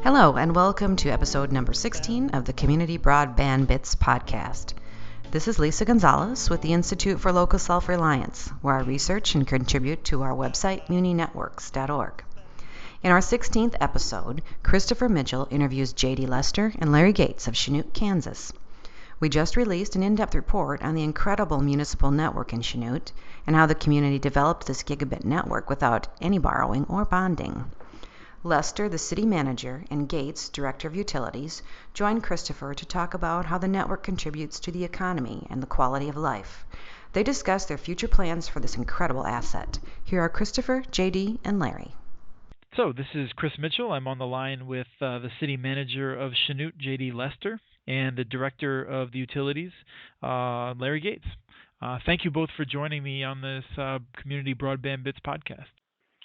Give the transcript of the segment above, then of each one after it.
Hello, and welcome to episode number 16 of the Community Broadband Bits podcast. This is Lisa Gonzalez with the Institute for Local Self-Reliance, where I research and contribute to our website, muninetworks.org. In our 16th episode, Christopher Mitchell interviews J.D. Lester and Larry Gates of Chanute, Kansas. We just released an in-depth report on the incredible municipal network in Chanute and how the community developed this gigabit network without any borrowing or bonding. Lester, the city manager, and Gates, director of utilities, joined Christopher to talk about how the network contributes to the economy and the quality of life. They discuss their future plans for this incredible asset. Here are Christopher, JD, and Larry. So this is Chris Mitchell. I'm on the line with the city manager of Chanute, J.D. Lester, and the director of the utilities, Larry Gates. Thank you both for joining me on this Community Broadband Bits podcast.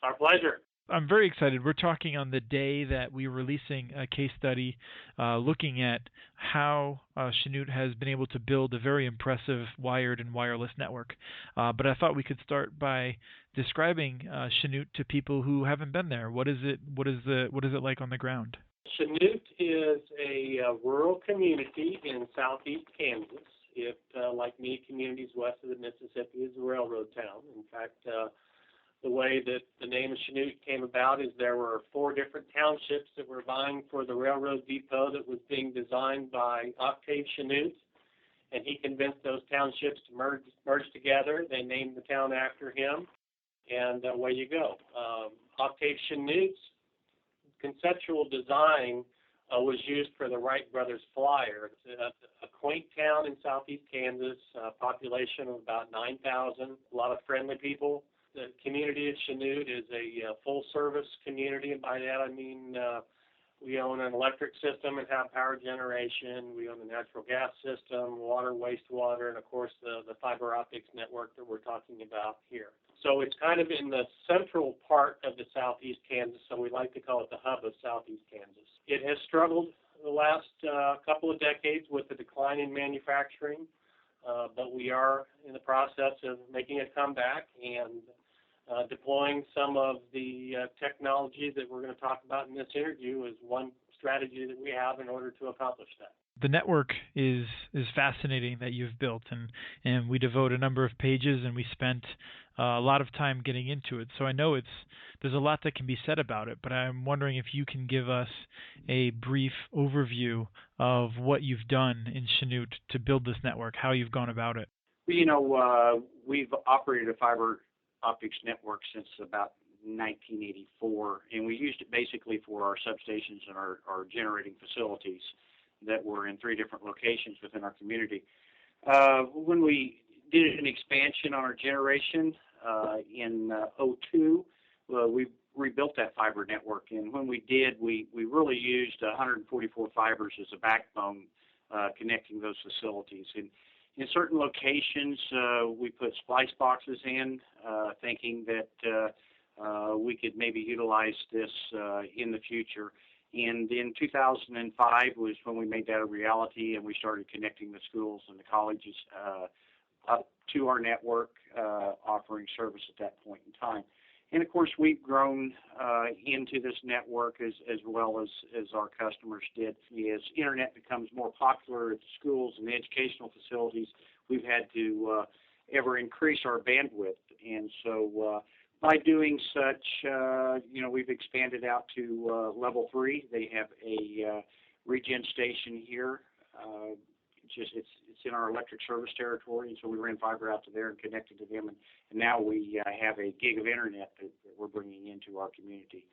Our pleasure. I'm very excited. We're talking on the day that we're releasing a case study looking at how Chanute has been able to build a very impressive wired and wireless network. But I thought we could start by describing Chanute to people who haven't been there. What is it? What is it like on the ground? Chanute is a rural community in southeast Kansas. It, like many communities west of the Mississippi, is a railroad town. In fact, the way that the name of Chanute came about is there were 4 different townships that were vying for the railroad depot that was being designed by Octave Chanute, and he convinced those townships to merge together. They named the town after him, and away you go. Octave Chanute's conceptual design was used for the Wright Brothers Flyer. It's a quaint town in southeast Kansas, a population of about 9,000, a lot of friendly people. The community of Chanute is a full-service community, and by that I mean we own an electric system and have power generation. We own a natural gas system, water, wastewater, and, of course, the fiber optics network that we're talking about here. So it's kind of in the central part of the southeast Kansas, so we like to call it the hub of southeast Kansas. It has struggled the last couple of decades with the decline in manufacturing, but we are in the process of making a comeback and deploying some of the technology that we're going to talk about in this interview is one strategy that we have in order to accomplish that. The network is fascinating that you've built, and we devote a number of pages, and we spent a lot of time getting into it. So I know there's a lot that can be said about it, but I'm wondering if you can give us a brief overview of what you've done in Chanute to build this network, how you've gone about it. We've operated a fiber optics network since about 1984, and we used it basically for our substations and our generating facilities that were in 3 different locations within our community. When we did an expansion on our generation in 2002, we rebuilt that fiber network, and when we did, we really used 144 fibers as a backbone connecting those facilities. And in certain locations, we put splice boxes in, thinking that we could maybe utilize this in the future. And in 2005 was when we made that a reality, and we started connecting the schools and the colleges up to our network, offering service at that point in time. And, of course, we've grown into this network as well as our customers did. As Internet becomes more popular at the schools and the educational facilities, we've had to ever increase our bandwidth. And so by doing such, we've expanded out to level 3. They have a regen station here. It's in our electric service territory, and so we ran fiber out to there and connected to them, and now we have a gig of internet that we're bringing into our community.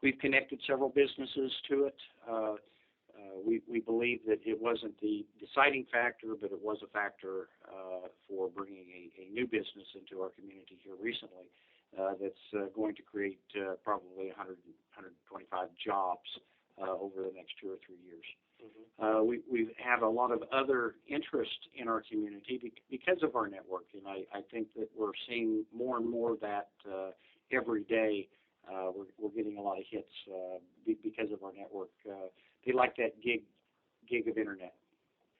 We've connected several businesses to it. We believe that it wasn't the deciding factor, but it was a factor for bringing a new business into our community here recently that's going to create probably 100, 125 jobs over the next 2 or 3 years. We have a lot of other interest in our community because of our network, and I think that we're seeing more and more of that every day. We're getting a lot of hits because of our network. They like that gig of internet.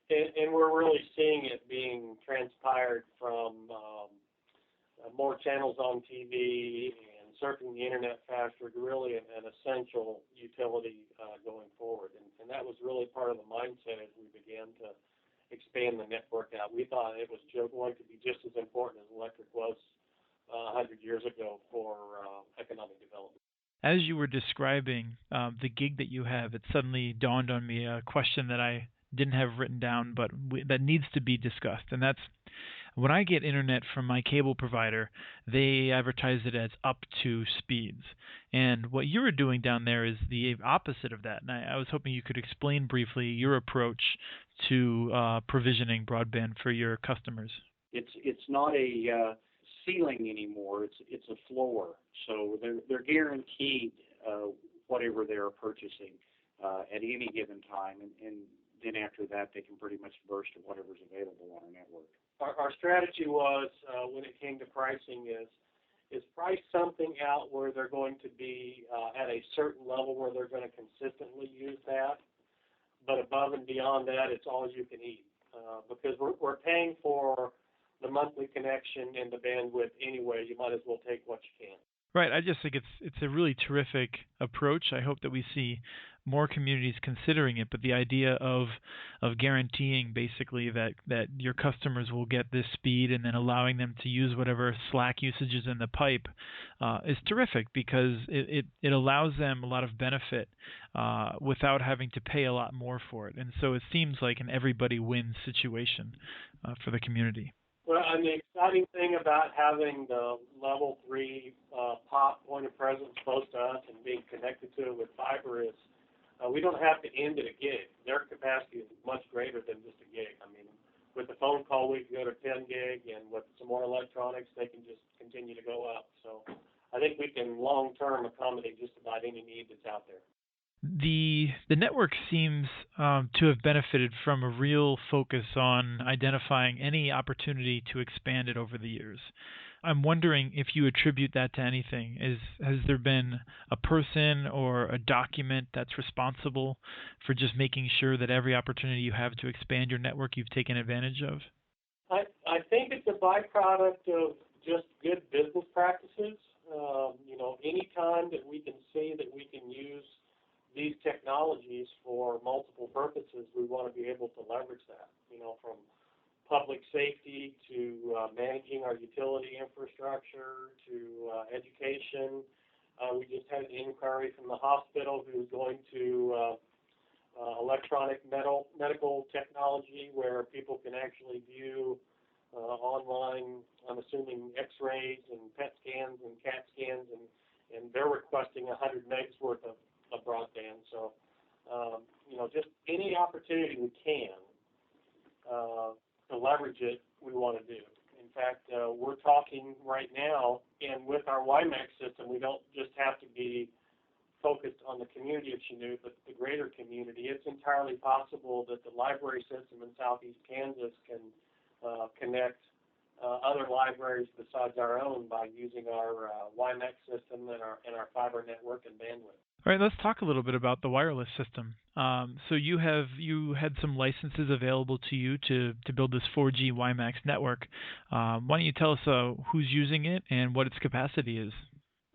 And we're really seeing it being transpired from more channels on TV and surfing the internet faster really an essential utility going forward. And that was really part of the mindset as we began to expand the network out. We thought it was going to be just as important as electric was 100 years ago for economic development. As you were describing the gig that you have, it suddenly dawned on me a question that I didn't have written down, but that needs to be discussed. And that's, when I get internet from my cable provider, they advertise it as up to speeds. And what you were doing down there is the opposite of that. And I was hoping you could explain briefly your approach to provisioning broadband for your customers. It's not a ceiling anymore. It's a floor. So they're guaranteed whatever they're purchasing at any given time, and then after that they can pretty much burst to whatever's available on our network. Our strategy was when it came to pricing is price something out where they're going to be at a certain level where they're going to consistently use that, but above and beyond that, it's all you can eat because we're paying for the monthly connection and the bandwidth anyway. You might as well take what you can. Right. I just think it's a really terrific approach. I hope that we see more communities considering it, but the idea of guaranteeing basically that your customers will get this speed and then allowing them to use whatever slack usage is in the pipe is terrific because it allows them a lot of benefit without having to pay a lot more for it. And so it seems like an everybody wins situation for the community. Well, and the exciting thing about having the level 3 POP point of presence close to us and being connected to it with fiber is we don't have to end at a gig. Their capacity is much greater than just a gig. I mean, with the phone call, we can go to 10 gig, and with some more electronics, they can just continue to go up. So I think we can long-term accommodate just about any need that's out there. The network seems to have benefited from a real focus on identifying any opportunity to expand it over the years. I'm wondering if you attribute that to anything. Has there been a person or a document that's responsible for just making sure that every opportunity you have to expand your network you've taken advantage of? I think it's a byproduct of just good business practices. Any time that we can see that we can use these technologies for multiple purposes, we want to be able to leverage that, from public safety to managing our utility infrastructure to education. We just had an inquiry from the hospital who's going to electronic medical technology where people can actually view online, I'm assuming, x-rays and PET scans and CAT scans, and they're requesting 100 megs worth of broadband. So, just any opportunity we can to leverage it, we want to do. In fact, we're talking right now, and with our WiMAX system, we don't just have to be focused on the community of Chanute, but the greater community. It's entirely possible that the library system in southeast Kansas can connect other libraries besides our own by using our WiMAX system and our fiber network and bandwidth. All right, let's talk a little bit about the wireless system. So you had some licenses available to you to build this 4G WiMAX network. Why don't you tell us who's using it and what its capacity is?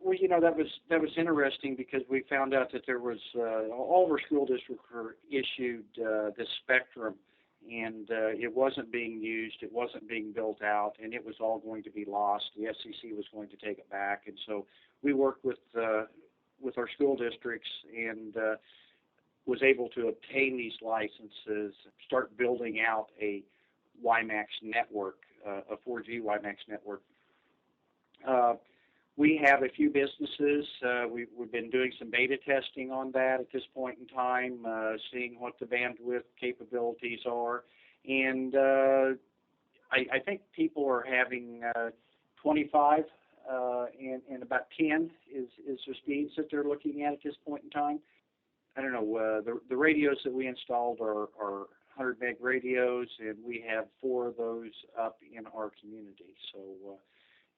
Well, that was interesting because we found out that there was all of our school districts were issued this spectrum, and it wasn't being used, it wasn't being built out, and it was all going to be lost. The FCC was going to take it back, and so we worked with our school districts and was able to obtain these licenses, start building out a WiMAX network, a 4G WiMAX network. We have a few businesses. We've been doing some beta testing on that at this point in time, seeing what the bandwidth capabilities are. And I think people are having 25 and about 10 is the speeds that they're looking at this point in time. I don't know, the radios that we installed are 100 meg radios, and we have 4 of those up in our community. So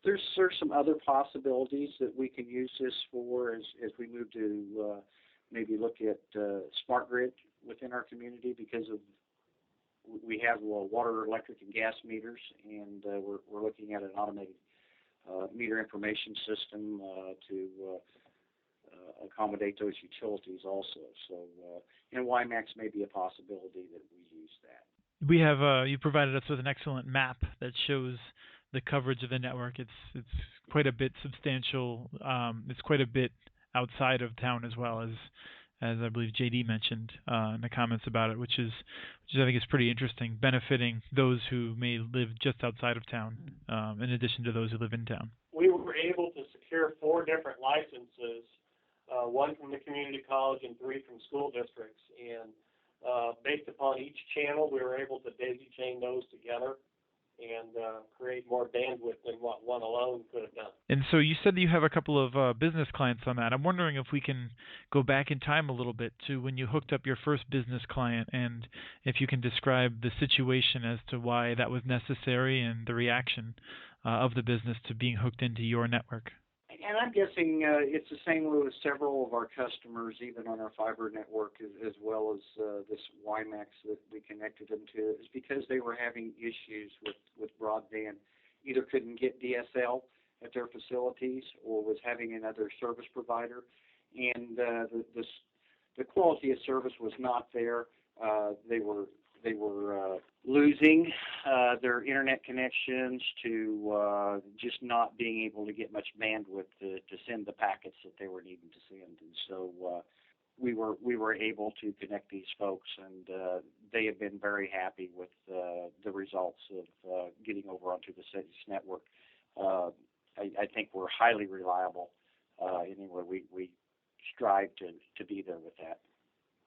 there's some other possibilities that we can use this for as we move to maybe look at smart grid within our community, because we have water, electric, and gas meters, and we're looking at an automated meter information system to accommodate those utilities also. So, and WiMAX may be a possibility that we use that. We have you provided us with an excellent map that shows the coverage of the network. It's quite a bit substantial. It's quite a bit outside of town as well, as I believe JD mentioned in the comments about it, which I think is pretty interesting, benefiting those who may live just outside of town, in addition to those who live in town. We were able to secure 4 different licenses, 1 from the community college and 3 from school districts. And based upon each channel, we were able to daisy chain those together and create more bandwidth than what one alone could have done. And so you said that you have a couple of business clients on that. I'm wondering if we can go back in time a little bit to when you hooked up your first business client, and if you can describe the situation as to why that was necessary and the reaction of the business to being hooked into your network. And I'm guessing it's the same way with several of our customers, even on our fiber network, as well as this WiMAX that we connected them to, is because they were having issues with broadband. Either couldn't get DSL at their facilities or was having another service provider. And the quality of service was not there. They were losing their internet connections to just not being able to get much bandwidth to send the packets that they were needing to send. And so we were able to connect these folks, and they have been very happy with the results of getting over onto the city's network. I think we're highly reliable. Anyway, we strive to be there with that.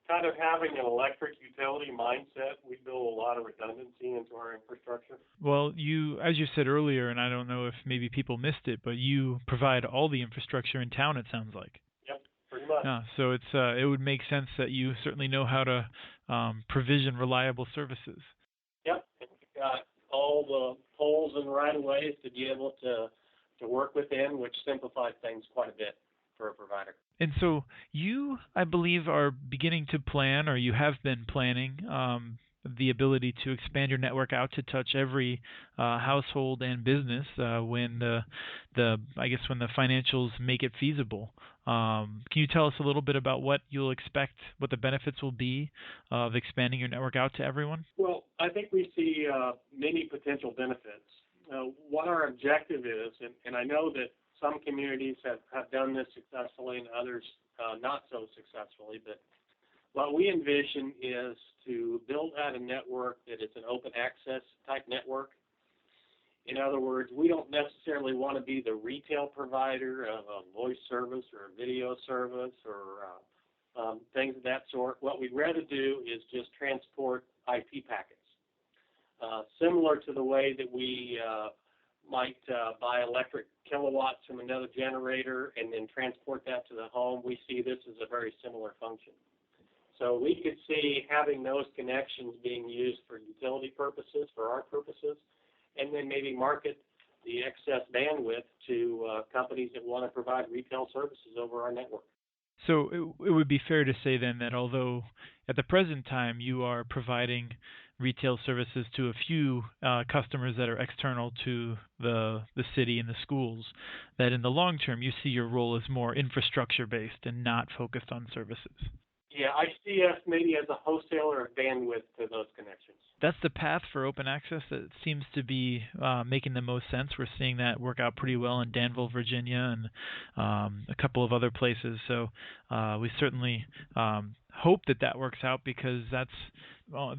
Kind of having an electric utility mindset, we build a lot of redundancy into our infrastructure. Well, as you said earlier, and I don't know if maybe people missed it, but you provide all the infrastructure in town, it sounds like. Yep, pretty much. Yeah, so it would make sense that you certainly know how to provision reliable services. Yep, and we've got all the poles and right-of-ways to be able to work within, which simplifies things quite a bit for a provider. And so you, I believe, are beginning to plan, or you have been planning, the ability to expand your network out to touch every household and business when the financials make it feasible. Can you tell us a little bit about what you'll expect, what the benefits will be of expanding your network out to everyone? Well, I think we see many potential benefits. What our objective is, and I know that some communities have done this successfully and others not so successfully, but what we envision is to build out a network that is an open access type network. In other words, we don't necessarily want to be the retail provider of a voice service or a video service or things of that sort. What we'd rather do is just transport IP packets, similar to the way that we might buy electric kilowatts from another generator and then transport that to the home. We see this as a very similar function. So we could see having those connections being used for utility purposes, for our purposes, and then maybe market the excess bandwidth to companies that want to provide retail services over our network. So it would be fair to say then that although at the present time you are providing retail services to a few customers that are external to the city and the schools, that in the long term you see your role as more infrastructure based and not focused on services. Yeah, I see us maybe as a wholesaler of bandwidth to those connections. That's the path for open access that seems to be making the most sense. We're seeing that work out pretty well in Danville, Virginia, and a couple of other places. So we certainly hope that works out, because that's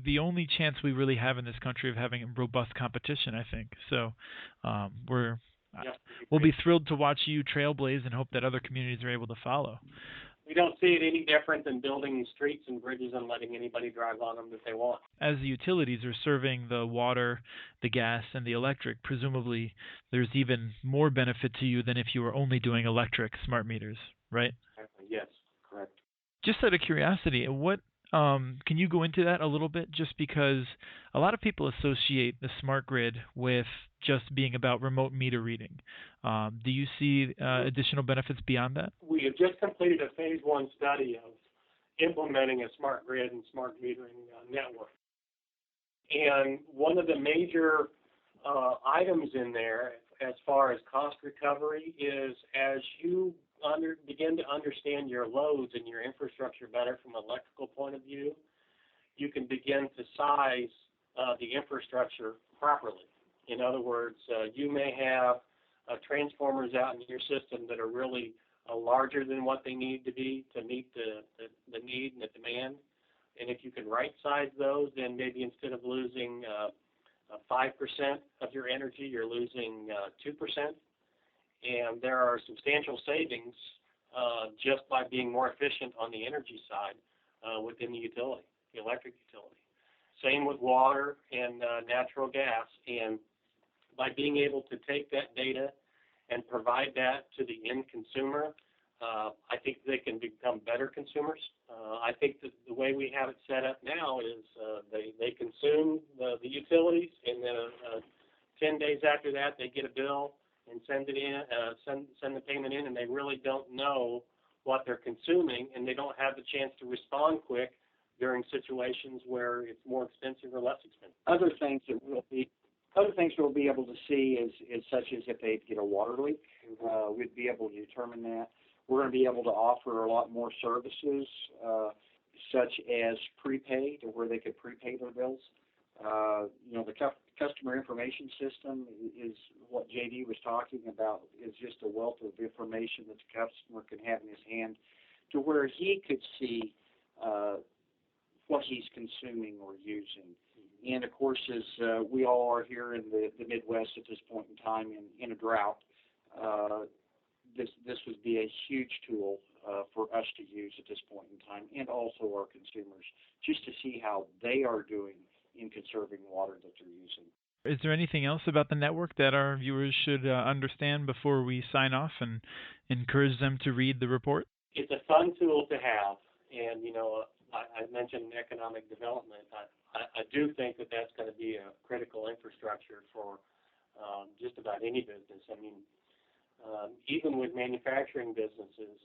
the only chance we really have in this country of having robust competition, I think. So we'll be thrilled to watch you trailblaze and hope that other communities are able to follow. We don't see it any different than building streets and bridges and letting anybody drive on them if they want. As the utilities are serving the water, the gas, and the electric, presumably there's even more benefit to you than if you were only doing electric smart meters, right? Yes, correct. Just out of curiosity, what can you go into that a little bit? Just because a lot of people associate the smart grid with just being about remote meter reading. Do you see additional benefits beyond that? We have just completed a phase 1 study of implementing a smart grid and smart metering network. And one of the major items in there, as far as cost recovery is as you begin to understand your loads and your infrastructure better from an electrical point of view, you can begin to size the infrastructure properly. In other words, you may have transformers out in your system that are really larger than what they need to be to meet the need and the demand. And if you can right-size those, then maybe instead of losing 5% of your energy, you're losing 2%. And there are substantial savings just by being more efficient on the energy side within the utility, the electric utility. Same with water and natural gas. And by being able to take that data and provide that to the end consumer, I think they can become better consumers. I think that the way we have it set up now is they consume the utilities, and then 10 days after that they get a bill and send it in, send the payment in, and they really don't know what they're consuming, and they don't have the chance to respond quick during situations where it's more expensive or less expensive. Other things we'll be able to see is such as if they get a water leak, we'd be able to determine that. We're going to be able to offer a lot more services, such as prepaid, or where they could prepay their bills. The customer information system is what JD was talking about, is just a wealth of information that the customer can have in his hand to where he could see what he's consuming or using. And, of course, as we all are here in the Midwest at this point in time in a drought, this would be a huge tool for us to use at this point in time, and also our consumers, just to see how they are doing in conserving water that they're using. Is there anything else about the network that our viewers should understand before we sign off and encourage them to read the report? It's a fun tool to have, and I mentioned economic development. I do think that that's going to be a critical infrastructure for just about any business. I mean, even with manufacturing businesses,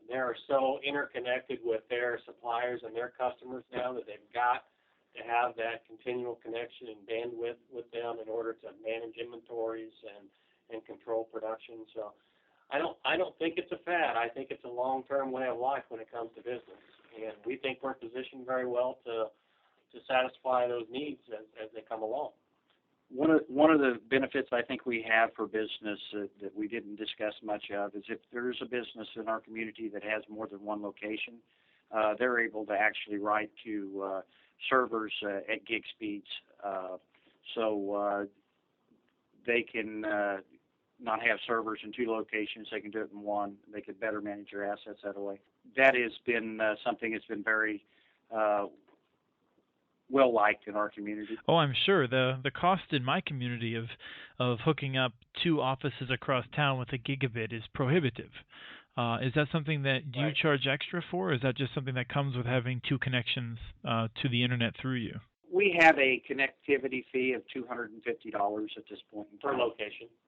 they're so interconnected with their suppliers and their customers now that they've got to have that continual connection and bandwidth with them in order to manage inventories and control production. So I don't think it's a fad. I think it's a long-term way of life when it comes to business. And we think we're positioned very well to satisfy those needs as they come along. One of the benefits I think we have for business that we didn't discuss much of is if there's a business in our community that has more than one location, they're able to actually write to servers at gig speeds, so they can not have servers in two locations. They can do it in one. They could better manage their assets that way. That has been something that's been very well liked in our community. Oh, I'm sure. The cost in my community of hooking up two offices across town with a gigabit is prohibitive. Is that something that you charge extra for, or is that just something that comes with having two connections to the internet through you? We have a connectivity fee of $250 at this point in time.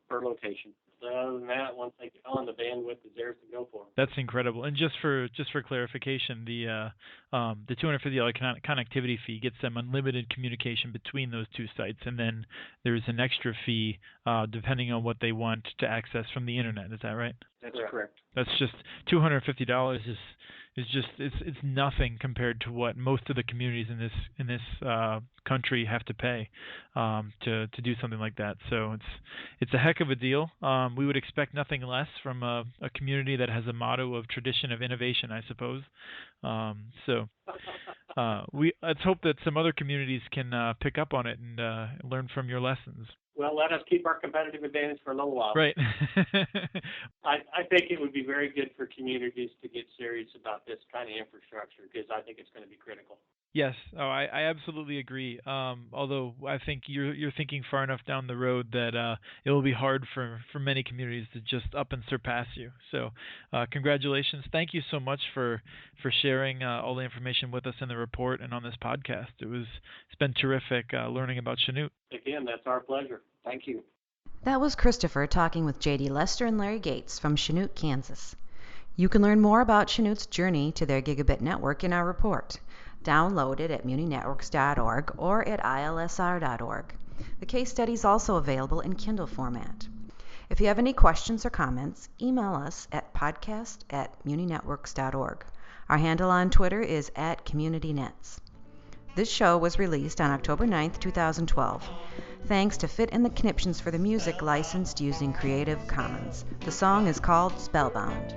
Per location. Other than that, once they get on, the bandwidth is theirs to go for. That's incredible. And just for clarification, the $250 connectivity fee gets them unlimited communication between those two sites, and then there's an extra fee depending on what they want to access from the internet. Is that right? That's correct. That's just $250 is just it's nothing compared to what most of the communities in this country have to pay to do something like that. So it's a heck of a deal. We would expect nothing less from a community that has a motto of tradition of innovation, I suppose. Let's hope that some other communities can pick up on it and learn from your lessons. Well, let us keep our competitive advantage for a little while. Right. I think it would be very good for communities to get serious about this kind of infrastructure, because I think it's going to be critical. Yes, I absolutely agree. Although I think you're thinking far enough down the road that it will be hard for many communities to just up and surpass you. So congratulations. Thank you so much for sharing all the information with us in the report and on this podcast. It's been terrific learning about Chanute. Again, that's our pleasure. Thank you. That was Christopher talking with J.D. Lester and Larry Gates from Chanute, Kansas. You can learn more about Chanute's journey to their gigabit network in our report. Download it at muninetworks.org or at ilsr.org. The case study is also available in Kindle format. If you have any questions or comments, email us at podcast@muninetworks.org. Our handle on Twitter is @CommunityNets. This show was released on October 9th, 2012. Thanks to Fit and the Kniptions for the music licensed using Creative Commons. The song is called Spellbound.